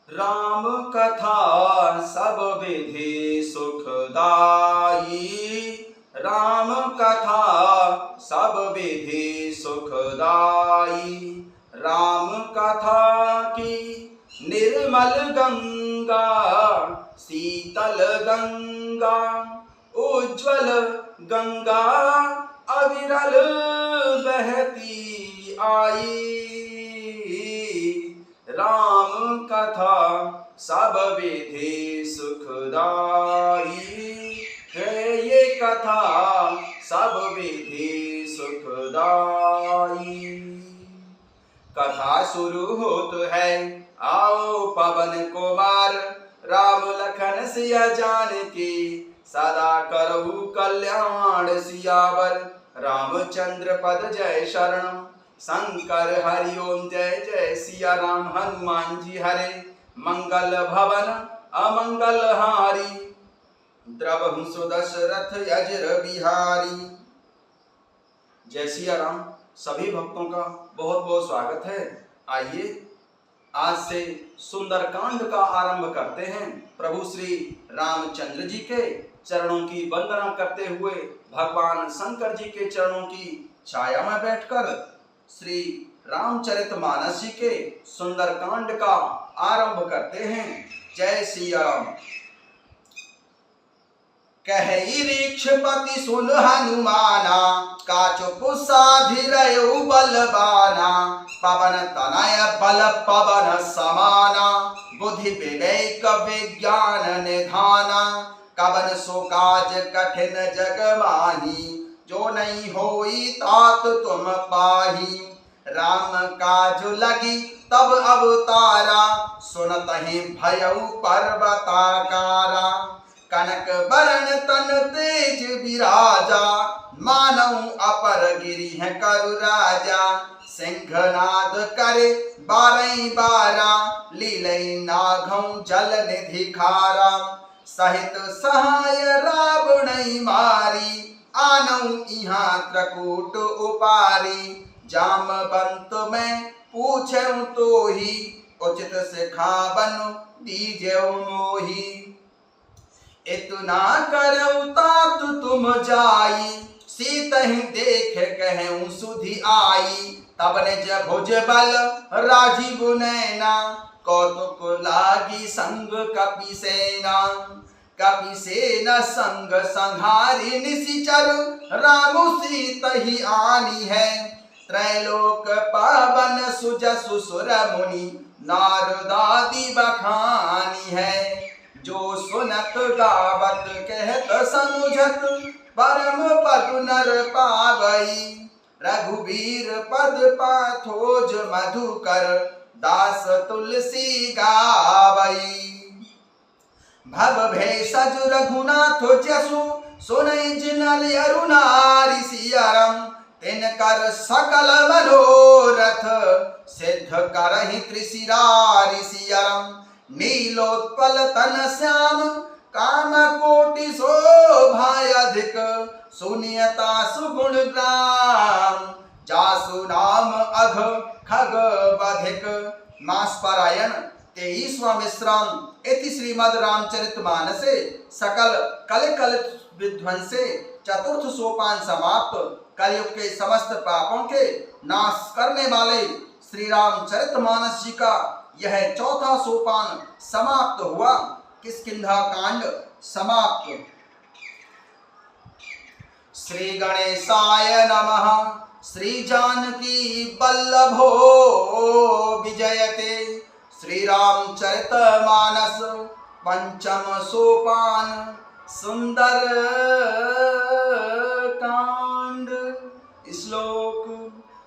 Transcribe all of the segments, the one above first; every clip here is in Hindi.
राम कथा सब विधि सुखदाई। राम कथा सब विधि सुखदाई। राम कथा की निर्मल गंगा, शीतल गंगा, उज्ज्वल गंगा अविरल बहती आई। राम कथा सब विधि सुखदाई है, ये कथा सब विधि सुखदाई। कथा शुरू होत है, आओ पवन कुमार, राम लखन सिया जानकी, सदा करहु कल्याण सियावर। रामचंद्र पद जय शरणम, शंकर हरिओम जय जय सिया राम। हनुमान जी हरे, मंगल भवन अमंगल हारी, द्रवहु सुदशरथ अजर बिहारी। जय सिया राम। सभी भक्तों का बहुत बहुत स्वागत है। आइए आज से सुंदरकांड का आरंभ करते हैं। प्रभु श्री रामचंद्र जी के चरणों की वंदना करते हुए भगवान शंकर जी के चरणों की छाया में बैठकर श्री रामचरितमानस जी के सुंदरकांड का आरंभ करते हैं। जय सिया राम। कहि ऋक्षपति सुन हनुमाना, काचो कुसाधिरयु बलवाना। पवन तनय बल पवन समाना, बुद्धि विवेक विज्ञान निधाना। कवन सो काज कठिन जग माही, जो नहीं होई तात तुम पाही। राम काज लगी तब अवतारा, सुनतहि भयउ पर्वताकारा। कनक बरन तन तेज विराजा, मानव अपर गिरि है करु राजा। सिंहनाद करे बारई बारा, लीलई नाघौ जल निधि खारा। सहित सहाय रावणई मारी, आनौ इहाँ त्रकूट उपारी। जामवंत में पूछें तो ही, उचित सिखावन दीजेउ मोही। इतना करऊ तात तुम जाई, सीतहि देख कहूँ सुधि आई। तब निज भुज बल राजीव नैना, कौतुक लागी संग कपि सेना। कपि सेना संग संहारी निशिचर, राम सीतहि आनी है। त्रैलोक पावन सुजसु सुर मुनि, नारदादि बखानी है। जो सुनत गावत कहत समुझत, परम पद नर पावई। रघुबीर पद पाथोज मधुकर, दास तुलसी गावई। भव भेषज रघुनाथ जसु, सुनई जिनल अरुणारि सियरम। तिनकर सकल मनोरथ, सिद्ध करहि त्रिशिरारि सियरम। नीलोत्पल तन श्याम, काम कोटि शोभा अधिक। सुनियता सुगुण ग्राम, जासु नाम अघ खग बधिक। मास पारायण 23वां विश्राम। इति श्रीमद् रामचरितमानसे सकल कल विध्वंसे चतुर्थ सोपान समाप्त। कलयुग के समस्त पापों के नाश करने वाले श्री रामचरितमानस जी का यह चौथा सोपान समाप्त हुआ। किष्किंधा कांड समाप्त। श्री गणेशाय नमः। श्री जानकी वल्लभो विजयते। श्री रामचरितमानस पंचम सोपान सुंदर कांड। श्लोक।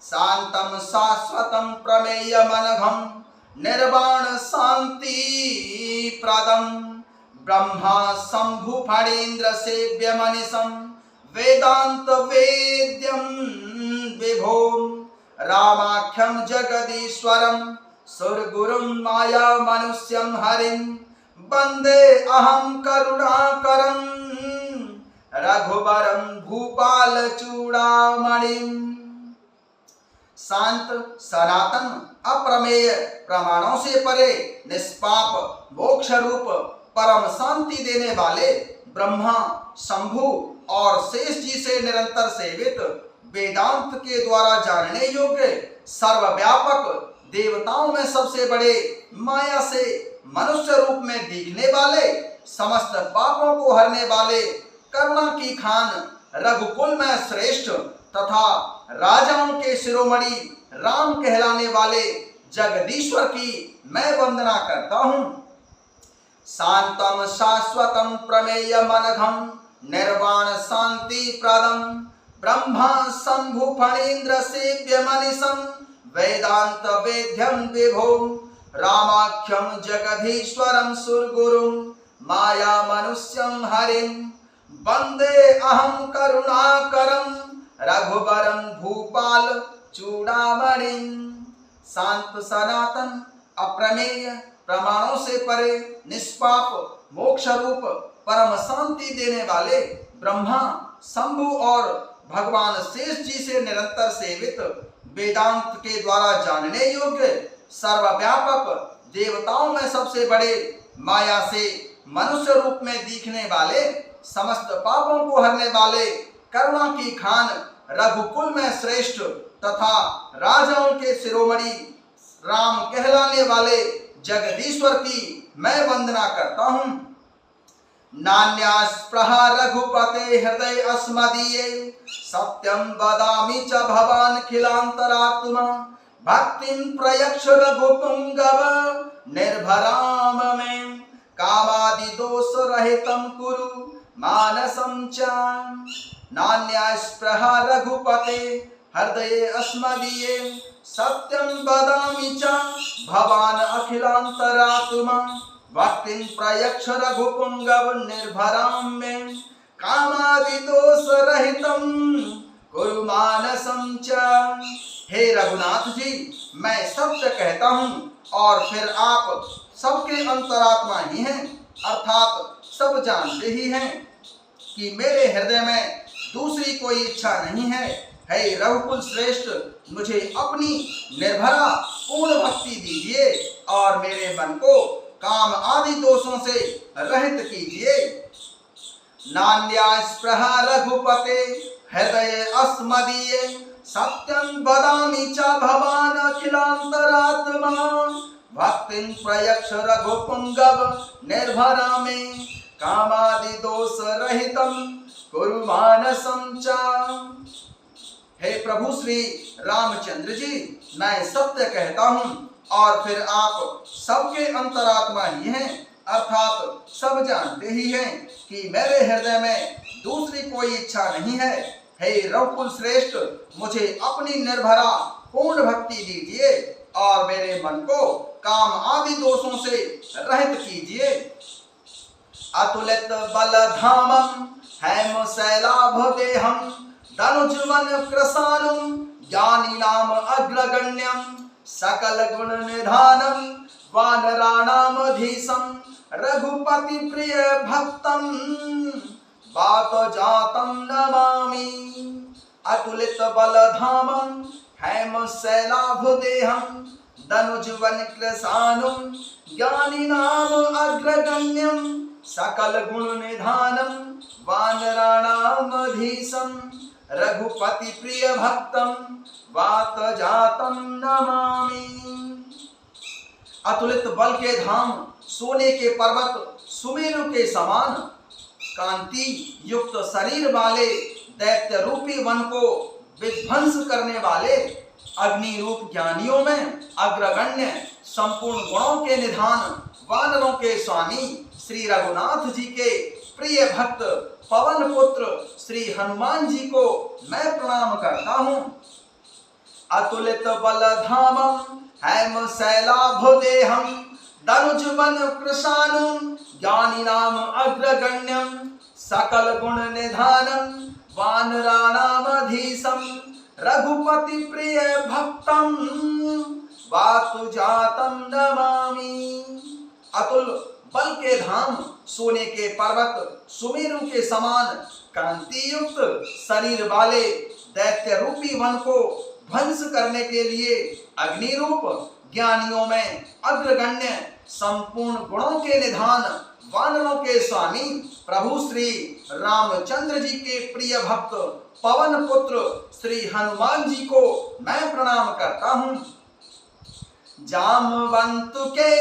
शांतम शाश्वतम प्रमेय मनघम, निर्वाण शांति प्रदम। ब्रह्मा शंभु फणीन्द्र सेव्य मनीषम, वेदांत वेद्यम विभोम। रामाख्यम जगदीश्वरम, सुरगुरुम माया मनुष्यम हरिम। वंदे अहम करुणाकरम, रघुवरम भूपाल चूड़ामणिम। शांत, सनातन, अप्रमेय, प्रमाणों से परे, निष्पाप, मोक्ष रूप, परम शांति देने वाले, ब्रह्मा, शंभु और शेष जी से निरंतर सेवित, वेदांत के द्वारा जानने योग्य, सर्वव्यापक, देवताओं में सबसे बड़े, माया से मनुष्य रूप में दिखने वाले, समस्त पापों को हरने वाले, करुणा की खान, रघुकुल में श्रेष्ठ तथा राजाओं के शिरोमणि राम कहलाने वाले जगदीश्वर की मैं वंदना करता हूँ। शांतम शाश्वतम प्रमेय मनघम निर्वाण शांति प्रदम ब्रह्मा शंभु फणीन्द्र सेव्य मनीषम वेदांत वेद्यम विभो रामाख्यम जगदीश्वरम सुरगुरुम माया मनुष्यम हरिम वंदे अहम करुणाकरम रघुवरम भूपाल चूड़ामणिम। शांत, सनातन, अप्रमेय, प्रमाणों से परे, निष्पाप, मोक्ष रूप, परम शांति देने वाले, ब्रह्मा, शंभु और भगवान शेष जी से निरंतर सेवित, वेदांत के द्वारा जानने योग्य, सर्वव्यापक, देवताओं में सबसे बड़े, माया से मनुष्य रूप में दिखने वाले, समस्त पापों को हरने वाले, करुणा की खान, रघुकुल में श्रेष्ठ तथा राजाओं के शिरोमणि राम कहलाने वाले जगदीश्वर की मैं वंदना करता हूँ। नान्यास्पृहा रघुपते हृदय अस्मदीये सत्यम वदामि च भवान् खिलान्तरात्मा भक्तिं प्रयच्छ रघुपुंगव निर्भराम मे कामादि दोष रहितं कुरु मानसं च। नान्यास्पृहा रघुपते हृदये अस्मदीये सत्यं वदामि च भवान् अखिलान्तरात्मा भक्तिं प्रयच्छ रघुपुंगव निर्भरां मे कामादि दोष रहितं कुरु मानसं च। हे रघुनाथ जी, मैं सत्य कहता हूँ और फिर आप सबके अंतरात्मा ही हैं, अर्थात सब जानते ही हैं कि मेरे हृदय में दूसरी कोई इच्छा नहीं है। हे रघुकुल श्रेष्ठ, मुझे अपनी निर्भरा पूर्ण भक्ति दीजिए और मेरे मन को काम आदि दोषों से रहित कीजिए। नान्यास्पृहा रघुपते हृदये अस्मदीये सत्यं वदामि च भवान् अखिलान्तरात्मा भक्तिं प्रयच्छ रघुपुंगव निर्भरा मे कामादि दोष रहितं कुरु मानसं च। हे प्रभु श्री रामचंद्र जी, मैं सत्य कहता हूँ और फिर आप सबके अंतरात्मा ही हैं, अर्थात सब जानते ही हैं कि मेरे हृदय में दूसरी कोई इच्छा नहीं है। हे रघुकुल श्रेष्ठ, मुझे अपनी निर्भरा पूर्ण भक्ति दीजिए और मेरे मन को काम आदि दोषों से रहित कीजिए। अतुलित बलधामं हैम शैलाभदेहं धनुजवन कृशानुं ज्ञानिनाम अग्रगण्यं सकल गुण निधानं वानराणामधीशं रघुपति प्रिय भक्तं वातजातं नमामि। अतुलित बलधामं हैम शैलाभदेहं धनुजवन कृशानुं ज्ञानिनाम अग्रगण्यं सकल गुण निधानं वानराणामधीशं रघुपति प्रिय भक्तं वातजातं नमामि। अतुलित बल के धाम, सोने के पर्वत, सुमेरु के समान कांति युक्त शरीर वाले, दैत्य रूपी वन को विध्वंस करने वाले, अग्नि रूप ज्ञानियों में अग्रगण्य, संपूर्ण गुणों के निधान, वानरों के स्वामी श्री रघुनाथ जी के प्रिय भक्त पवन पुत्र श्री हनुमान जी को मैं प्रणाम करता हूँ। अतुलित बलधामं हैम शैलाभदेहं धनुजवन कृशानुं ज्ञानिनाम अग्रगण्यं सकल गुण निधानं वानराणामधीशं रघुपति प्रिय भक्तं वातुजातं नमामि। अतुल बल के धाम, सोने के पर्वत, सुमेरु के समान कांति युक्त शरीर वाले, दैत्य रूपी वन को ध्वंस करने के लिए अग्नि रूप, ज्ञानियों में अग्रगण्य, संपूर्ण गुणों के निधान, वानरों के स्वामी प्रभु श्री रामचंद्र जी के प्रिय भक्त पवन पुत्र श्री हनुमान जी को मैं प्रणाम करता हूँ। जामवंत के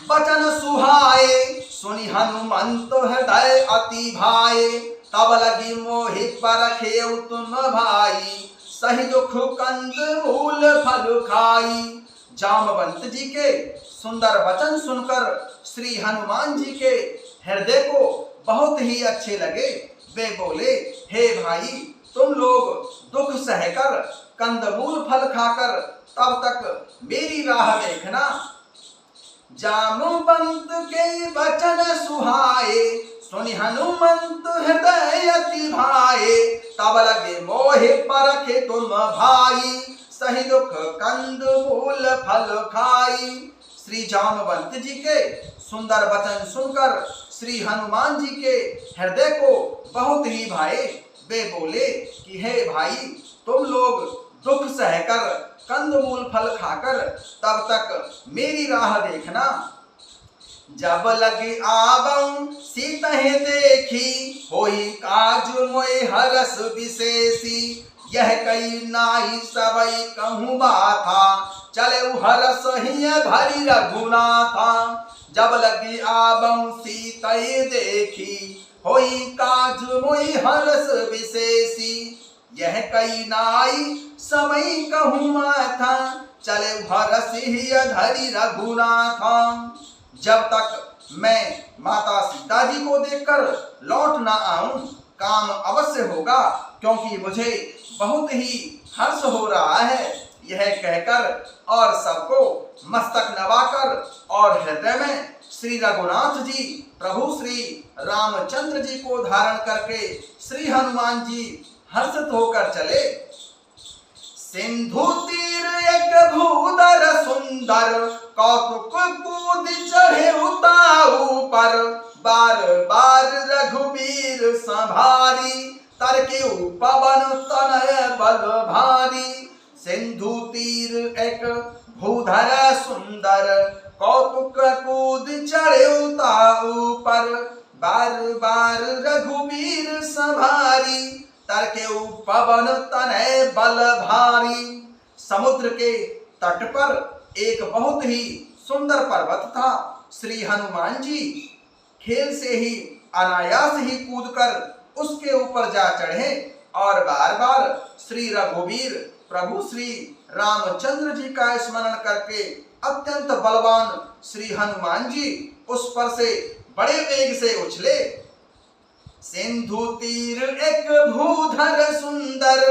वचन सुहाए, सुनि हनुमंत हृदय अति भाए। तब लगी मोहि परखेउ तुम भाई, सही दुख कंद मूल फल खाई। जामवंत जी के सुंदर वचन सुनकर श्री हनुमान जी के हृदय को बहुत ही अच्छे लगे। वे बोले, हे भाई, तुम लोग दुख सहकर, कंदमूल फल खाकर तब तक मेरी राह देखना। जामवंत के वचन सुहाए, सुनि हनुमंत हृदय अति भाए। तब लगे मोहि परखे तुम भाई, सही दुख कंद मूल फल खाई। श्री जामवंत जी के सुंदर वचन सुनकर श्री हनुमान जी के हृदय को बहुत ही भाए। वे बोले कि हे भाई, तुम लोग दुख सहकर, कंदमूल फल खाकर तब तक मेरी राह देखना। जब लगे आबऊ सीतहि देखी, होई काज मोहि हरस विशेषी। यह कई नाई सबई कहूँ बाथा, चले हरस हिय धरि रघुनाथा। जब लगी आबऊ सीतहि देखी, होई काज मोहि हरस विशेषी। यह कई नाई समय कहूँ माथा, चले हरस हिय धरि रघुनाथा। जब तक मैं माता सीता जी को देखकर लौट ना आऊं, काम अवश्य होगा, क्योंकि मुझे बहुत ही हर्ष हो रहा है। यह कहकर और सबको मस्तक नवाकर और हृदय में श्री रघुनाथ जी, प्रभु श्री रामचंद्र जी को धारण करके श्री हनुमान जी हर्षित होकर चले। सिंधु तीर एक भूधर सुंदर, कौतुक कूद चढ़े उताऊ पर। बार बार रघुबीर संभारी, तरके पवन तनय बल भारी। सिंधु तीर एक भूधर सुंदर, कौतुक कूद चढ़े उताऊ पर। बार बार रघुबीर संभारी, तरके पवन तनय बल भारी। समुद्र के तट पर एक बहुत ही सुंदर पर्वत था। श्री हनुमान जी खेल से ही, अनायास ही कूदकर उसके ऊपर जा चढ़े और बार बार श्री रघुवीर प्रभु श्री रामचंद्र जी का स्मरण करके अत्यंत बलवान श्री हनुमान जी उस पर से बड़े वेग से उछले। सिंधु तीर एक भूधर सुंदर,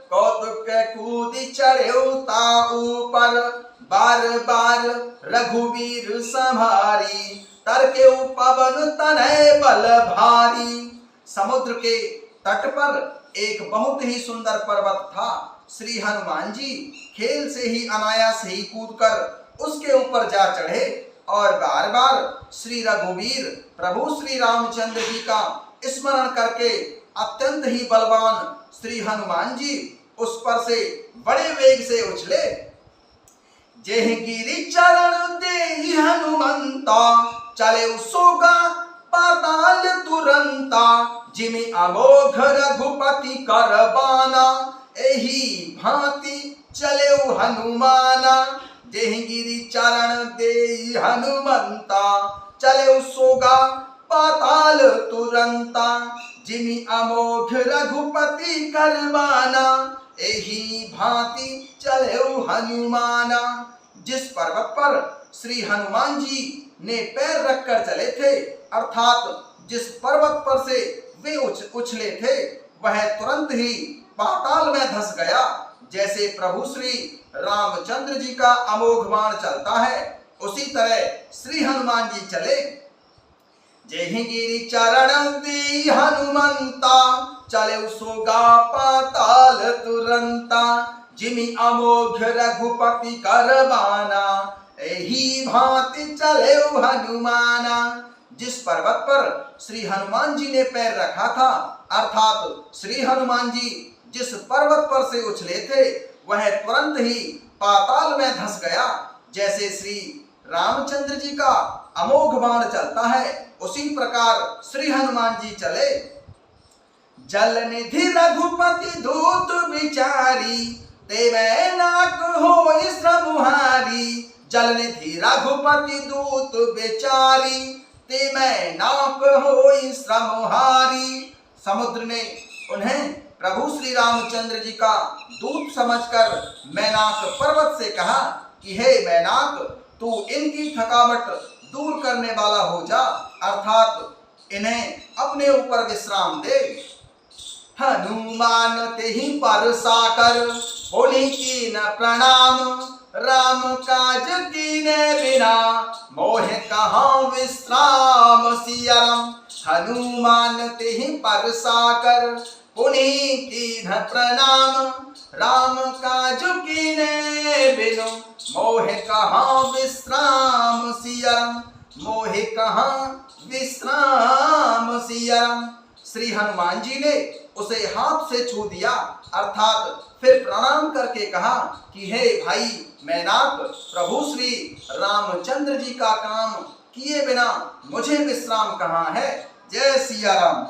कौतुक कूद चढ़े उताऊ पर। बार बार रघुवीर संभारी, तरके पवन तनय बल भारी। समुद्र के तट पर एक बहुत ही सुंदर पर्वत था। श्री हनुमान जी खेल से ही, अनायास ही कूदकर उसके ऊपर जा चढ़े और बार बार श्री रघुवीर प्रभु श्री रामचंद्र जी का स्मरण करके अत्यंत ही बलवान श्री हनुमान जी उस पर से बड़े वेग से उछले। जेहि गिरि चरण देहि हनुमंता, चले सोगा पाताल तुरंता। जिमि अमोघ रघुपति कर बाना, एहि भांति चले हनुमाना। जेहि गिरि चरण देहि हनुमंता, चले सोगा पाताल तुरंता। जिमि अमोघ रघुपति करवाना, एहि भांति चले हनुमाना। जिस पर्वत पर श्री हनुमान जी ने पैर रखकर चले थे, अर्थात जिस पर्वत पर से वे उछले थे, वह तुरंत ही पाताल में धंस गया। जैसे प्रभु श्री रामचंद्र जी का अमोघ बाण चलता है, उसी तरह श्री हनुमान जी चले। जेहि गिरि चरण देहि हनुमंता, चले सोगा पाताल तुरंता। जिमि अमोघ रघुपति करबाना, एहि भांति चले हनुमाना। जिस पर्वत पर श्री हनुमान जी ने पैर रखा था, अर्थात श्री हनुमान जी जिस पर्वत पर से उछले थे, वह तुरंत ही पाताल में धंस गया। जैसे श्री रामचंद्र जी का अमोघ बाण चलता है, उसी प्रकार श्री हनुमान जी चले। जल निधि रघुपति दूत विचारी, ते मैं नाक हो श्रमुहारी। जल निधि रघुपति दूत विचारी, ते मैं नाक हो श्रमुहारी। समुद्र ने उन्हें प्रभु श्री रामचंद्र जी का दूत समझकर मैनाक पर्वत से कहा कि हे मैनाक, तू इनकी थकावट दूर करने वाला हो जा, अर्थात इन्हें अपने ऊपर विश्राम दे। हनुमान तेहि परसाकर, पुनि कीन प्रणाम। राम काज कीने बिना, मोह कहाँ विश्राम सियाराम। हनुमान तेहि परसाकर, पुनि कीन प्रणाम। राम काज कीने बिनु, मोह कहाँ विश्राम सियाराम। मोह कहाँ विश्राम सियाराम। श्री हनुमान जी ने उसे हाथ से छू दिया, अर्थात फिर प्रणाम करके कहा कि हे भाई मैनाक, प्रभु श्री रामचंद्र जी का काम किए बिना मुझे विश्राम कहाँ है। जय सिया राम।